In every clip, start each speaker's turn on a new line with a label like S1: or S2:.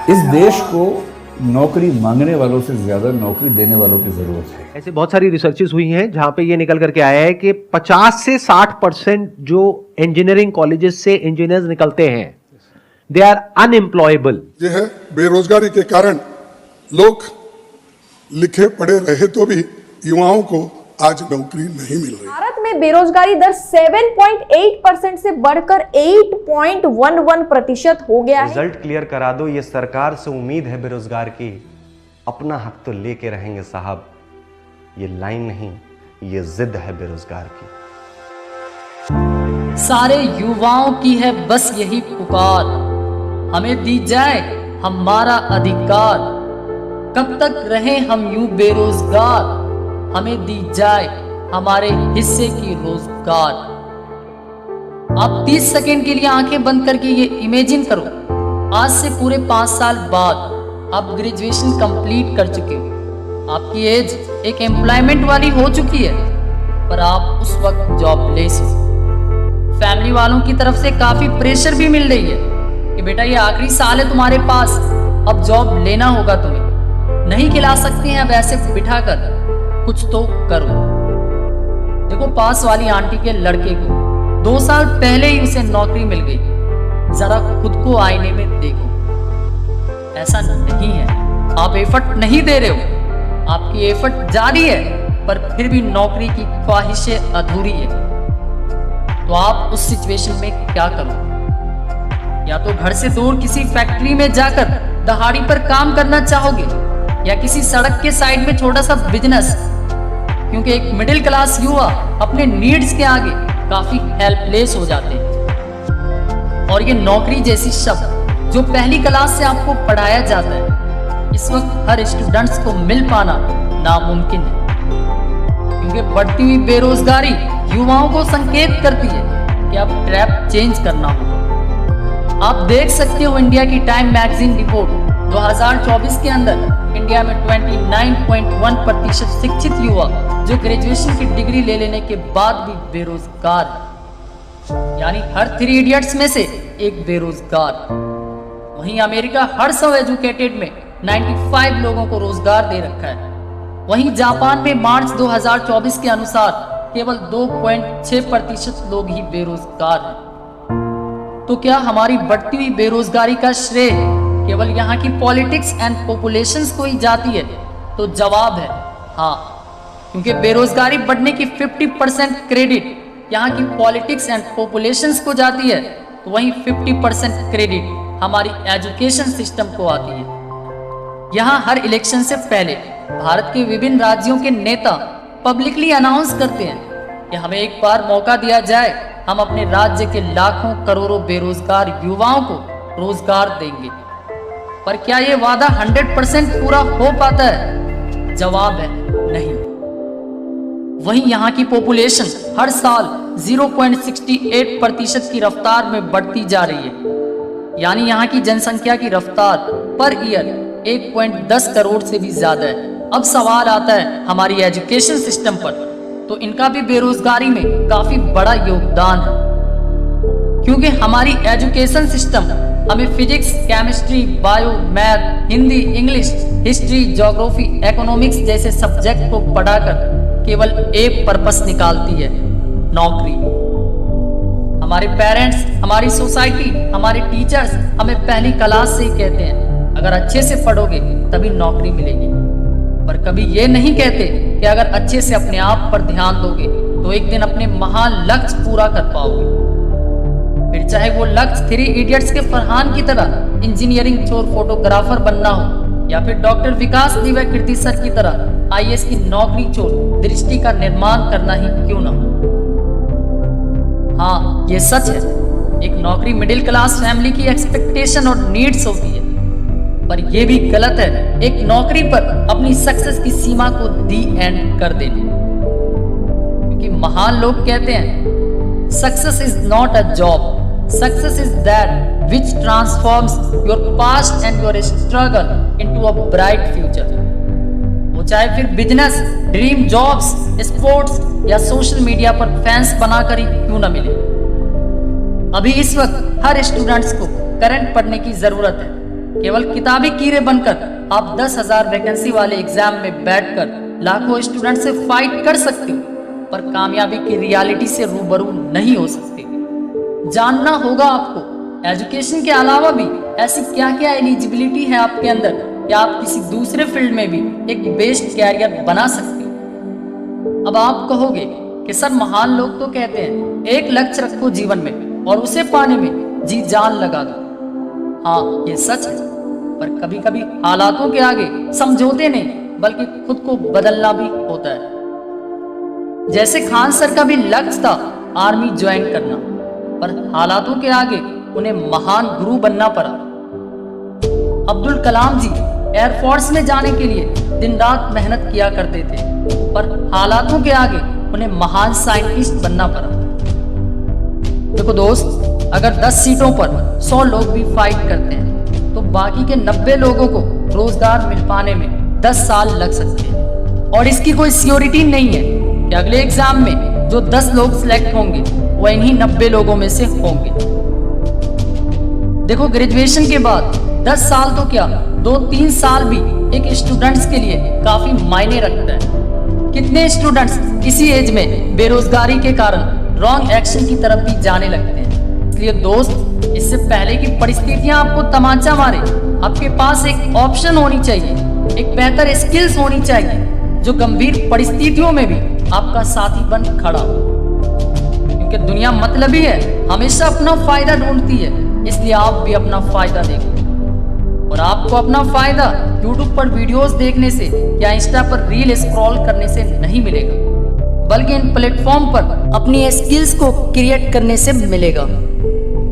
S1: इस देश को नौकरी मांगने वालों से ज्यादा नौकरी देने वालों की जरूरत है।
S2: ऐसे बहुत सारी रिसर्चेस हुई हैं जहां पे ये निकल करके आया है कि 50 से 60% जो इंजीनियरिंग कॉलेजेस से इंजीनियर्स निकलते हैं दे आर अनएम्प्लॉयबल।
S3: ये है बेरोजगारी के कारण लोग लिखे पढ़े रहे तो भी युवाओं को आज नौकरी नहीं मिल रही।
S4: भारत में बेरोजगारी दर 7.8% से बढ़कर 8.11% हो गया है।
S5: रिजल्ट क्लियर करा दो, ये सरकार से उम्मीद है बेरोजगार की, अपना हक तो लेके रहेंगे साहब। ये लाइन नहीं, ये जिद है बेरोजगार की।
S6: सारे युवाओं की है बस यही पुकार, हमें दी जाए हमारा अधिकार। कब तक रहे हम यूं बेरोजगार, हमें दी जाए हमारे हिस्से की रोजगार। आप 30 सेकेंड के लिए आंखें बंद करके ये इमेजिन करो, आज से पूरे 5 साल बाद आप ग्रेजुएशन कंप्लीट कर चुके हो, आपकी एज एक एम्प्लॉयमेंट वाली हो चुकी है, पर आप उस वक्त जॉबलेस हो। फैमिली वालों की तरफ से काफी प्रेशर भी मिल रही है कि बेटा ये आखिरी साल है तुम्हारे पास, अब जॉब लेना होगा तुम्हें, नहीं खिला सकते हैं अब ऐसे बिठाकर, कुछ तो करो। देखो पास वाली आंटी के लड़के को 2 साल पहले ही उसे नौकरी मिल गई, जरा खुद को आईने में देखो। ऐसा नहीं है, आप एफर्ट नहीं दे रहे हो, आपकी एफर्ट जारी है, पर फिर भी नौकरी की ख्वाहिशें अधूरी है। तो आप उस सिचुएशन में क्या करो? या तो घर से दूर किसी फैक्ट्री में जाकर दहाड़ी पर काम करना चाहोगे, या किसी सड़क के साइड में छोटा सा बिजनेस, क्योंकि एक मिडिल क्लास युवा अपने नीड्स के आगे काफी हेल्पलेस हो जाते हैं। और ये नौकरी जैसी शब्द जो पहली क्लास से आपको पढ़ाया जाता है, इस वक्त हर स्टूडेंट्स को मिल पाना नामुमकिन है, क्योंकि बढ़ती हुई बेरोजगारी युवाओं को संकेत करती है कि अब ट्रैप चेंज करना होगा। आप देख सकते हो इंडिया की टाइम मैगजीन रिपोर्ट 2024 के अंदर इंडिया में 29.1% शिक्षित युवा जो ग्रेजुएशन की डिग्री ले लेने के बाद भी बेरोजगार है, यानी हर 3 इडियट्स में से एक बेरोजगार। वहीं अमेरिका हर 100 एजुकेटेड में 95 लोगों को रोजगार दे रखा है। वहीं जापान में मार्च 2024 के अनुसार केवल 2.6% लोग ही बेरोजगार हैं। तो क्या हमारी बढ़ती हुई बेरोजगारी का श्रेय केवल यहाँ की पॉलिटिक्स एंड पॉपुलेशंस को ही जाती है? तो जवाब है हाँ, क्योंकि बेरोजगारी बढ़ने की 50% क्रेडिट यहाँ की पॉलिटिक्स एंड पॉपुलेशंस को जाती है, तो वहीं 50% क्रेडिट हमारी एजुकेशन सिस्टम को आती है। यहाँ हर इलेक्शन से पहले भारत के विभिन्न राज्यों के नेता पब्लिकली अनाउंस करते हैं कि हमें एक बार मौका दिया जाए, हम अपने राज्य के लाखों करोड़ों बेरोजगार युवाओं को रोजगार देंगे। पर क्या ये वादा 100% पूरा हो पाता है? जवाब है नहीं। वहीं यहाँ की पॉपुलेशन हर साल 0.68% की रफ्तार में बढ़ती जा रही है, यानी यहाँ की जनसंख्या की रफ्तार पर ईयर 1.10 करोड़ से भी ज्यादा है। अब सवाल आता है हमारी एजुकेशन सिस्टम पर, तो इनका भी बेरोजगारी में काफी बड़ा योगदान है, क्योंकि हमारी एजुकेशन सिस्टम हमें physics, chemistry, bio, math, Hindi, English, history, geography, economics जैसे सब्जेक्ट को पढ़ाकर केवल एक पर्पस निकालती है, नौकरी। हमारे पेरेंट्स, हमारी सोसाइटी, हमारे टीचर्स हमें पहली क्लास से ही कहते हैं अगर अच्छे से पढ़ोगे तभी नौकरी मिलेगी, पर कभी ये नहीं कहते कि अगर अच्छे से अपने आप पर ध्यान दोगे तो एक दिन अपने महान लक्ष्य पूरा कर पाओगे। फिर चाहे वो लक्ष्य 3 इडियट्स के फरहान की तरह इंजीनियरिंग छोड़ फोटोग्राफर बनना हो, या फिर डॉक्टर विकास दिव्या कीर्ति सर की तरह आईएएस की नौकरी छोड़ दृष्टि का निर्माण करना ही क्यों ना हो। हाँ, ये सच है, एक नौकरी मिडिल क्लास फैमिली की एक्सपेक्टेशन और नीड्स होती है, पर यह भी गलत है एक नौकरी पर अपनी सक्सेस की सीमा को दी एंड कर देना, क्योंकि महान लोग कहते हैं success is not a job, success is that which transforms your past and your struggle into a bright future। वो चाहे फिर बिजनेस, ड्रीम जॉब्स, स्पोर्ट्स या सोशल मीडिया पर फैंस बनाकर ही क्यों न मिले। अभी इस वक्त हर स्टूडेंट्स को करंट पढ़ने की जरूरत है, केवल किताबी कीड़े बनकर आप 10,000 वैकेंसी वाले एग्जाम में बैठकर लाखों स्टूडेंट से फाइट कर सकते हो, पर कामयाबी की रियलिटी से रूबरू नहीं हो सकते। जानना होगा आपको एजुकेशन के अलावा भी ऐसी क्या क्या एलिजिबिलिटी है आपके अंदर कि आप किसी दूसरे फील्ड में भी एक बेस्ट कैरियर बना सकते हो। अब आप कहोगे कि सर महान लोग तो कहते हैं एक लक्ष्य रखो जीवन में और उसे पाने में जी जान लगा दो। हाँ ये सच है, पर कभी कभी हालातों के आगे समझौते नहीं बल्कि खुद को बदलना भी होता है। जैसे खान सर का भी लक्ष्य था आर्मी ज्वाइन करना, पर हालातों के आगे उन्हें महान गुरु बनना पड़ा। अब्दुल कलाम जी एयरफोर्स में जाने के लिए दिन रात मेहनत किया करते थे, पर हालातों के आगे उन्हें महान साइंटिस्ट बनना पड़ा। देखो दोस्त, अगर 10 सीटों पर 100 लोग भी फाइट करते हैं तो बाकी के 90 लोगों को रोजगार मिल पाने में 10 साल लग सकते हैं, और इसकी कोई सियोरिटी नहीं है कि अगले एग्जाम में जो 10 लोग सिलेक्ट होंगे वो इन्हीं 90 लोगों में से होंगे। देखो, ग्रेजुएशन के बाद 10 साल तो क्या 2-3 साल भी एक स्टूडेंट्स के लिए काफी मायने रखता है। कितने स्टूडेंट्स इसी एज में बेरोजगारी के कारण रॉन्ग एक्शन की तरफ भी जाने लगते हैं। इसलिए दोस्त, इससे पहले की परिस्थितियां आपको तमाचा मारे, आपके पास एक ऑप्शन होनी चाहिए, एक बेहतर स्किल्स होनी चाहिए जो गंभीर परिस्थितियों में भी आपका साथी बन खड़ा हो। क्योंकि दुनिया मतलबी है, हमेशा अपना फायदा ढूंढती है, इसलिए आप भी अपना फायदा देखो। और आपको अपना फायदा YouTube पर वीडियोस देखने से या इंस्टा पर रील स्क्रॉल करने से नहीं मिलेगा, बल्कि इन प्लेटफॉर्म पर अपनी स्किल्स को क्रिएट करने से मिलेगा।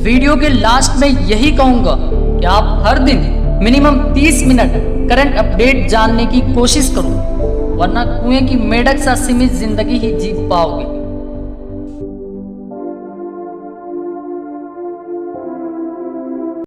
S6: वीडियो के लास्ट में यही कहूंगा कि आप हर दिन मिनिमम 30 मिनट करंट अपडेट जानने की कोशिश करो, वरना कुएं की मेढक सा सीमित जिंदगी ही जी पाओगे।